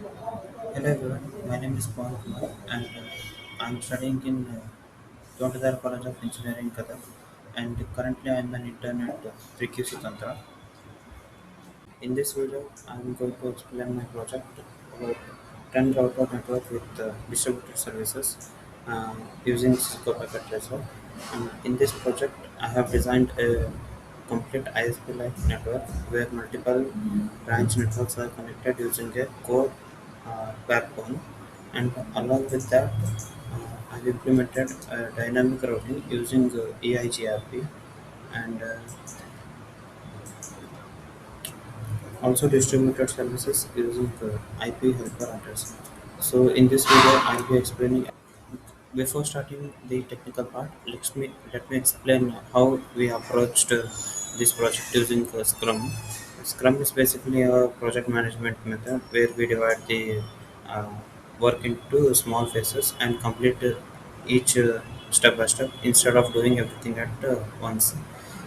Hello everyone, my name is Pavankumar and I'm studying in Jodhpur College of Engineering, Qatar, and currently I'm an intern at 3QI2617. In this video, I'm going to explain my project about 10 router network with distributed services using Cisco packet tracer. And in this project, I have designed a complete ISP-like network where multiple branch networks are connected using a core backbone. And along with that, I've implemented dynamic routing using EIGRP and also distributed services using IP helper address. So in this video, I'll be explaining. Before starting the technical part, let me explain how we approached this project using Scrum. Scrum is basically a project management method where we divide the uh, work into small phases and complete each step by step instead of doing everything at once.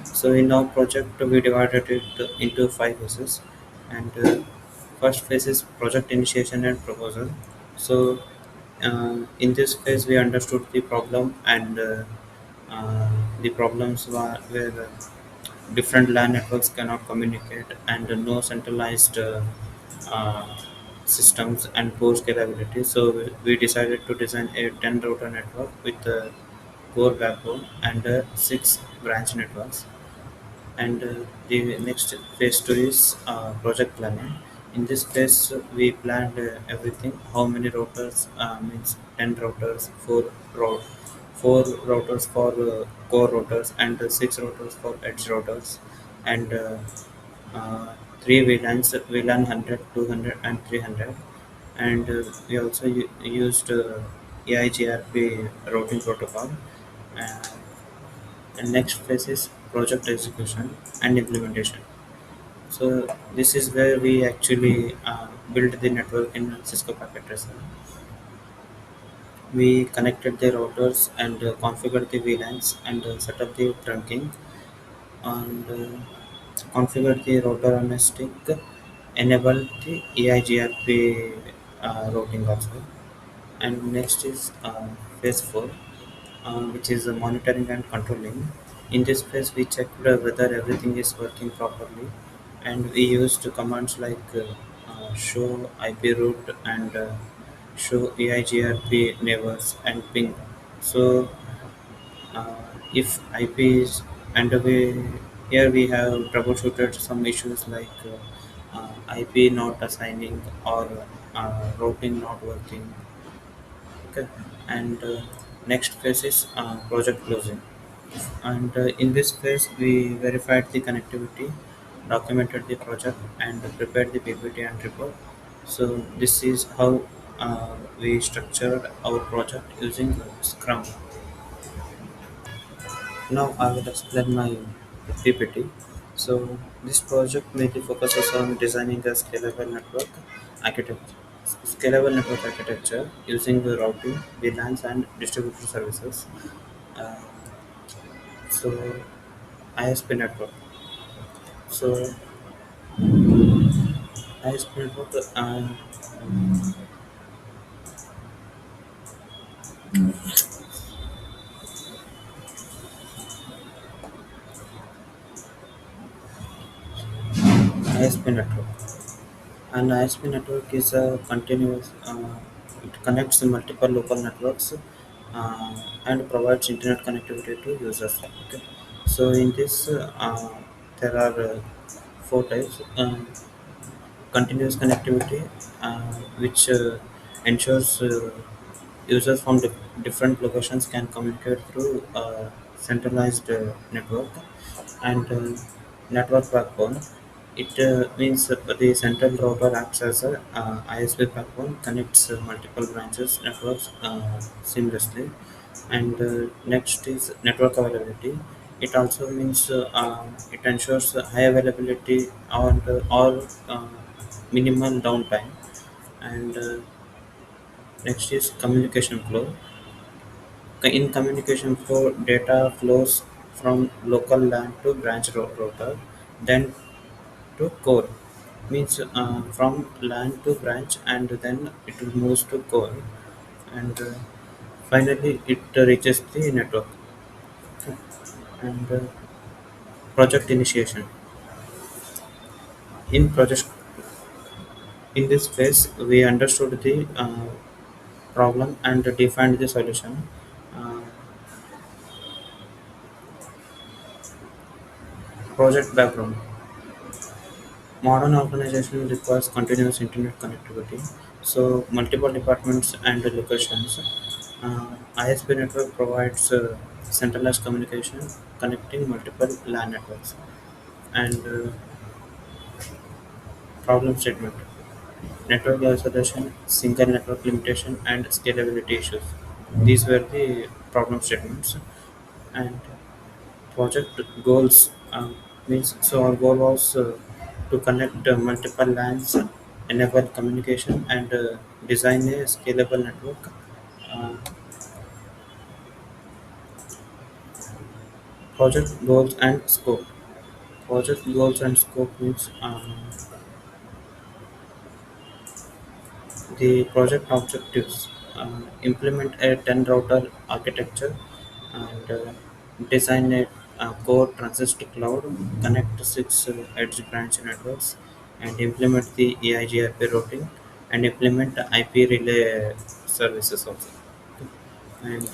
So in our project, we divided it into five phases, and first phase is project initiation and proposal. So in this phase, we understood the problem, and the problems were different LAN networks cannot communicate, and no centralized uh, systems and poor scalability. So we decided to design a 10 router network with a core backbone and six branch networks. And the next phase two is project planning. In this phase, we planned everything. How many routers means 10 routers, four routers for core routers, and six routers for edge routers, and three VLANs, VLAN 100, 200, and 300. And we also used EIGRP routing protocol. Uh, and next phase is project execution and implementation. So this is where we actually built the network in Cisco packet tracer. We connected the routers and configured the VLANs and set up the trunking and configured the router on a stick, enabled the EIGRP routing also. And next is phase 4, which is monitoring and controlling. In this phase, we checked whether everything is working properly, and we used commands like show IP route and show EIGRP neighbors and ping. So uh, if IP is and we here we have troubleshooted some issues like IP not assigning or routing not working. Okay, and next phase is project closing. And in this phase, we verified the connectivity, documented the project, and prepared the PPT and report. So this is how we structured our project using Scrum. Now I will explain my PPT. So this project mainly focuses on designing a scalable network architecture using the routing, VLANs, and distributed services. Uh, so ISP network. So ISP network, ISP network. An ISP network is a continuous. It connects multiple local networks and provides internet connectivity to users. Okay. So in this, there are four types. Continuous connectivity, which ensures users from different locations can communicate through a centralized network, and network backbone. It means the central router acts as a ISP backbone, connects multiple branches networks seamlessly. And next is network availability. It also means it ensures high availability or minimal downtime. And next is communication flow. In communication flow, data flows from local LAN to branch router, then to core. means from LAN to branch, and then it will moves to core, and finally it reaches the network. Okay. And project initiation. In project in this phase, we understood the problem and defined the solution. Uh, Project background. Modern organization requires continuous internet connectivity, so multiple departments and locations. ISP network provides centralized communication connecting multiple LAN networks. And problem statement: network isolation, single network limitation, and scalability issues. These were the problem statements. And project goals means so our goal was to connect multiple LANs, enable communication, and design a scalable network. Uh, Project goals and scope. Project goals and scope means the project objectives: implement a 10 router architecture, and design a core transistor cloud, connect 6 edge branch networks, and implement the EIGRP routing, and implement IP relay services also. And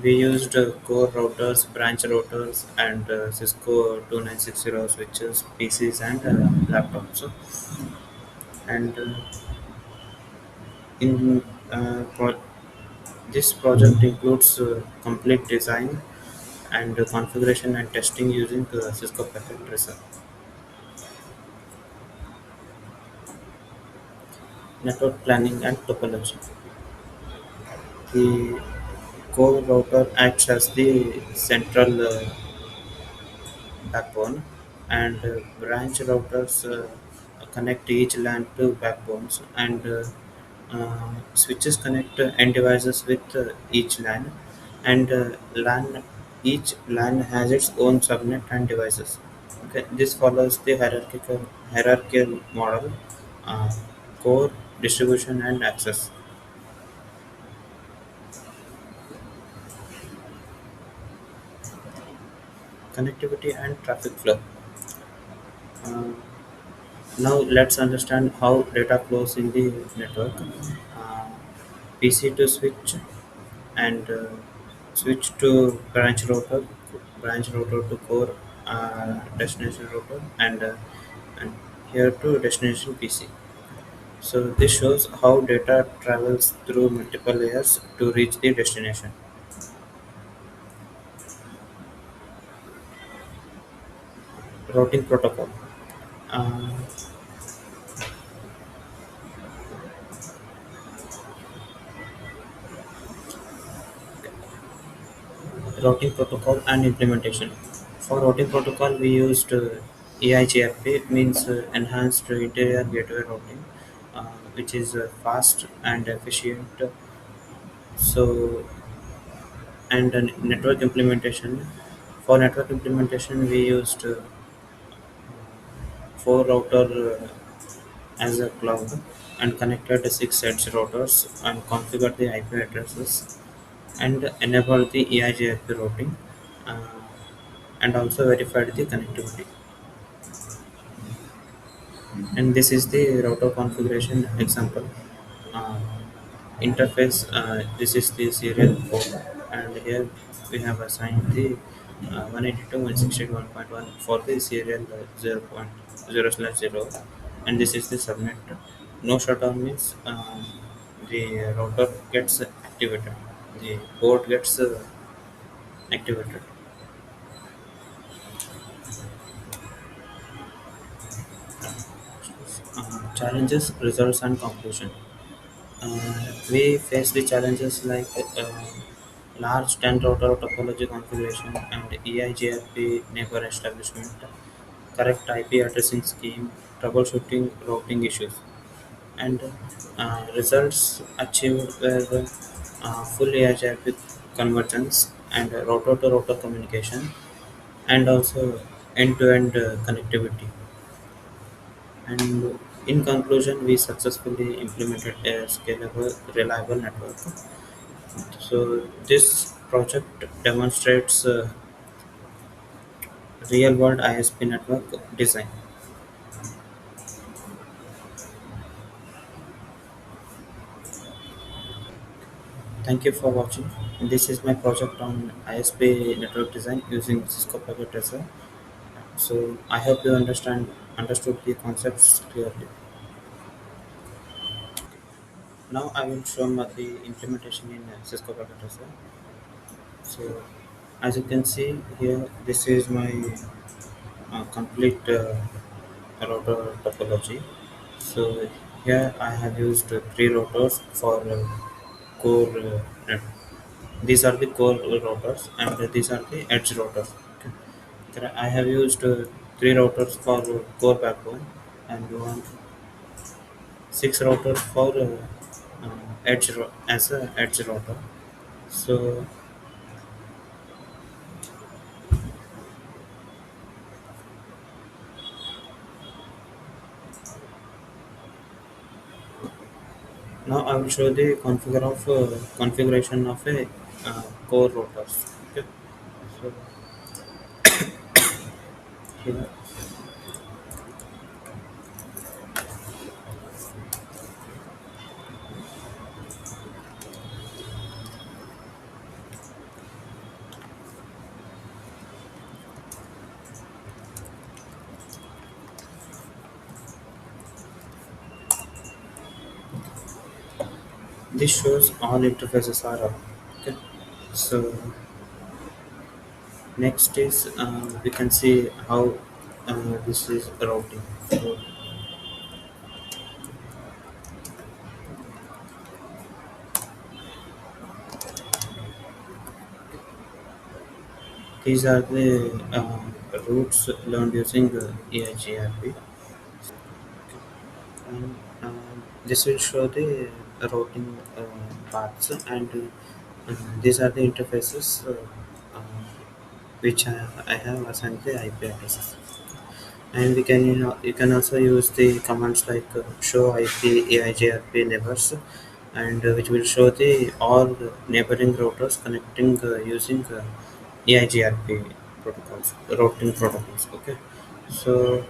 we used core routers, branch routers, and Cisco 2960 switches, PCs, and laptops. And in this project includes complete design and configuration and testing using Cisco Packet Tracer. Network planning and topology. The core router acts as the central backbone, and branch routers connect each LAN to backbones, and switches connect end devices with each LAN, and each LAN has its own subnet and devices. Okay, this follows the hierarchical model: uh, core, distribution, and access. Connectivity and traffic flow. Uh, Now let's understand how data flows in the network. Uh, PC to switch, and switch to branch router to core, destination router, and here to destination PC. So this shows how data travels through multiple layers to reach the destination. Routing protocol. Uh, Routing protocol and implementation. For routing protocol, we used EIGRP, means enhanced interior gateway routing, which is fast and efficient. So, and network implementation. For network implementation, we used four router as a cloud, and connected six edge routers, and configured the IP addresses, and enabled the EIGRP routing, uh, and also verified the connectivity. And this is the router configuration example. uh, Interface, this is the serial port, and here we have assigned the 192.168.1 for the serial 0.0/0, and this is the subnet. No shutdown means the router gets activated, the port gets activated. Challenges, results, and conclusion. We face the challenges like large 10 router topology configuration and EIGRP neighbor establishment, correct IP addressing scheme, troubleshooting routing issues, and results achieved were full EIGRP convergence, and router to router communication, and also end to end connectivity. And in conclusion, we successfully implemented a scalable, reliable network. So this project demonstrates real-world ISP network design. Thank you for watching. This is my project on ISP network design using Cisco Packet Tracer. So I hope you understood the concepts clearly. Now I will show the implementation in Cisco Packet Tracer. So as you can see here, this is my complete router topology. So here I have used three routers for core. Net. These are the core routers, and these are the edge routers. Okay. I have used three routers for core backbone and six routers for as a edge router. So now I will show the configuration of a core routers. Okay. So here this shows all interfaces are up. Okay. So next is we can see how this is routing. So these are the routes learned using EIGRP. And this will show the routing paths, and these are the interfaces uh, which I have assigned the IP addresses. And we can you can also use the commands like show IP EIGRP neighbors, and which will show the all the neighboring routers connecting using EIGRP protocols, routing protocols. Okay, so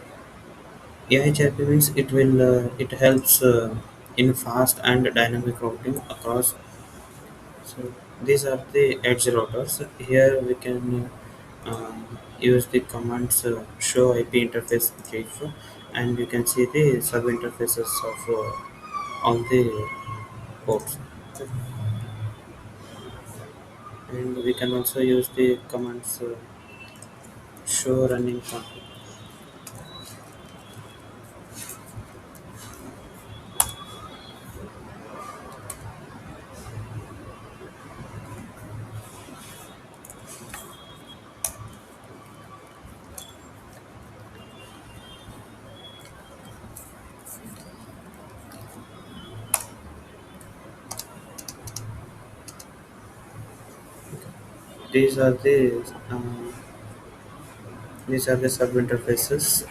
EIGRP means it helps in fast and dynamic routing across. So these are the edge routers. Here we can use the commands show IP interface brief, and you can see the sub interfaces of all the ports. Okay. And we can also use the commands show running config. These are the these are the sub interfaces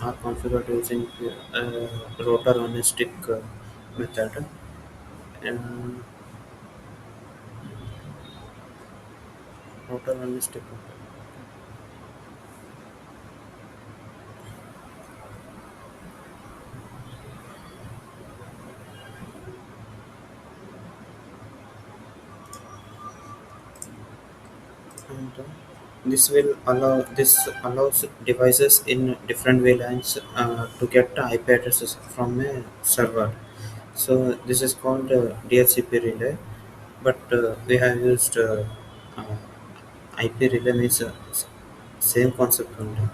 are configured using router on a stick method. And router on a stick method. And this allows devices in different VLANs to get the IP addresses from a server. So this is called DHCP relay, but we have used uh, IP relay means same concept only.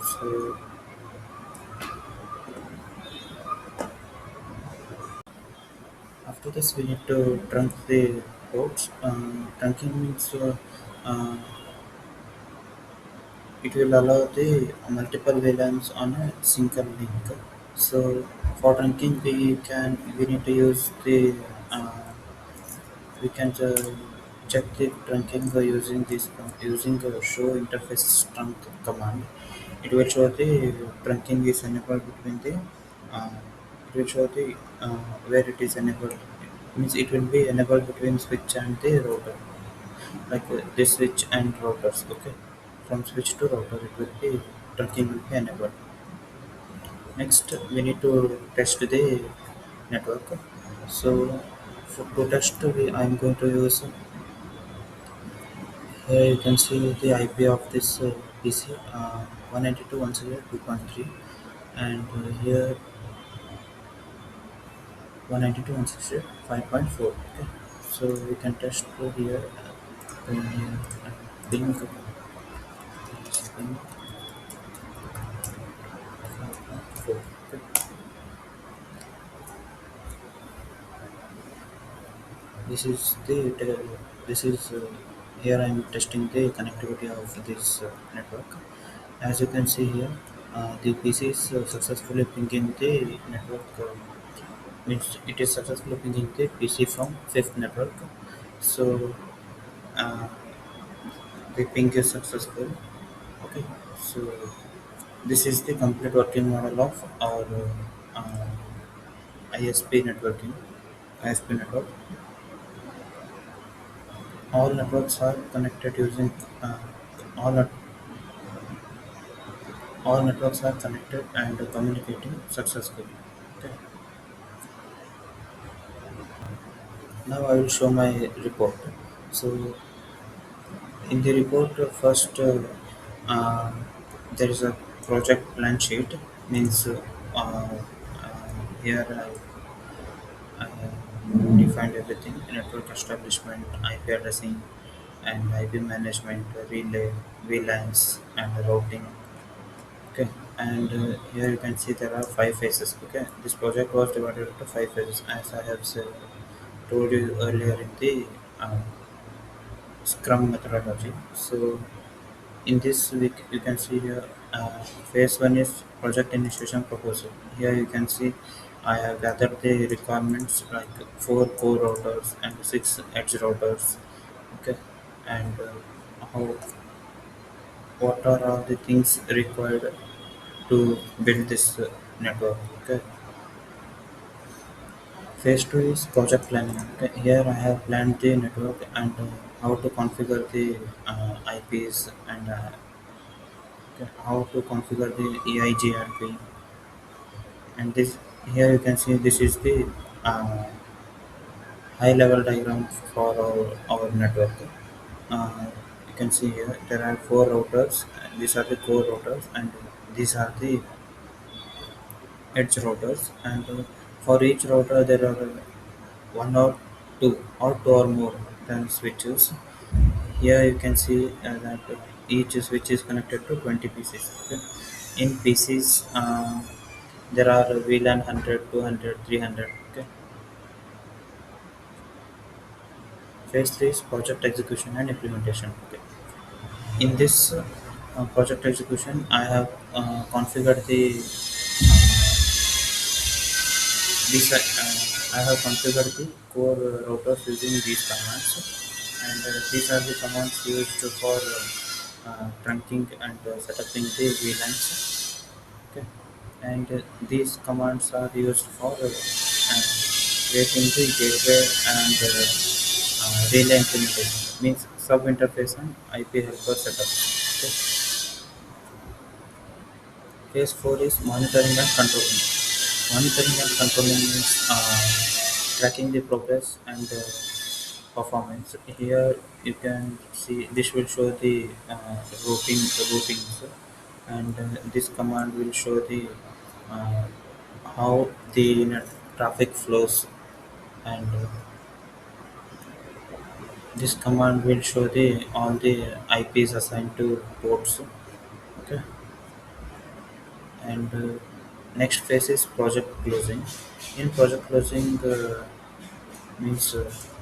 So after this, we need to trunk the ports. Trunking means uh, it will allow the multiple VLANs on a single link. So for trunking, we need to use the we can check the trunking using this using show interface trunk command. it will show the trunking is enabled between the uh, it will show the where it is enabled. Means it will be enabled between switch and the router, like this switch and routers. Okay, from switch to router it will be trunking will be enabled. Next we need to test the network. So to test I am going to use, here you can see the IP of this PC, 192.168.2.3, and here 192.168.5.4. Okay, so we can test here ping 5.4. Okay. This is this is here I am testing the connectivity of this network. As you can see here, the PC is successfully pinging the network. Means it is successfully pinging the PC from fifth network. So uh, the ping is successful. Okay, so this is the complete working model of our ISP networking. ISP network. All networks are connected using all net- all networks are connected and communicating successfully. Okay. Now I will show my report. So in the report, first uh, there is a project plan sheet. Means here I defined everything: network establishment, IP addressing, and IP management, relay, VLANs, and routing. Okay, and here you can see there are five phases. Okay, this project was divided into five phases, as I have told you earlier in the uh, Scrum methodology. So in this week, you can see here phase one is project initiation proposal. Here you can see I have gathered the requirements like four core routers and six edge routers. Okay, and how what are all the things required to build this network. Okay, phase two is project planning. Okay, here I have planned the network and how to configure the IPs and how to configure the EIGRP. And this here you can see this is the uh, high level diagram for our network. You can see here there are four routers. These are the core routers and these are the edge routers, and for each router there are one or two or more than switches. Here you can see that each switch is connected to 20 pieces. Okay. In pieces there are VLAN 100, 200, 300. Okay. Phase 3 is project execution and implementation. Okay. In this project execution, I have configured the this I have configured the core routers using these commands, and these are the commands used for trunking and setting the VLANs. Okay, and these commands are used for creating the gateway and relay implementation. Means sub interface and IP helper setup. Okay. Phase 4 is monitoring and controlling. Monitoring and controlling means tracking the progress and performance. Here you can see this will show the routings, and this command will show the uh, how the traffic flows, and this command will show the all the IPs assigned to ports. Okay, and next phase is project closing. In project closing means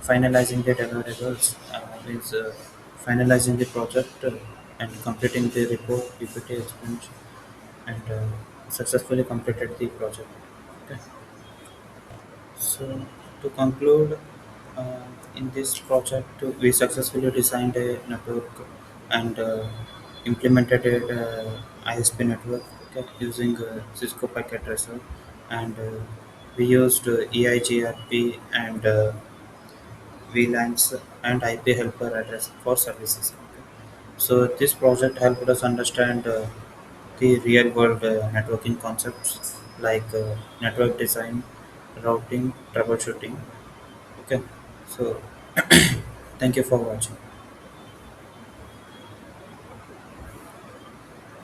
finalizing the deliverables, means finalizing the project and completing the report, PPT explanation, and successfully completed the project. Okay. So to conclude, in this project we successfully designed a network and implemented a ISP network, okay, using Cisco packet tracer, and we used EIGRP and VLANs and IP helper address for services. Okay. So this project helped us understand the real world networking concepts like network design, routing, troubleshooting. Okay. So thank you for watching.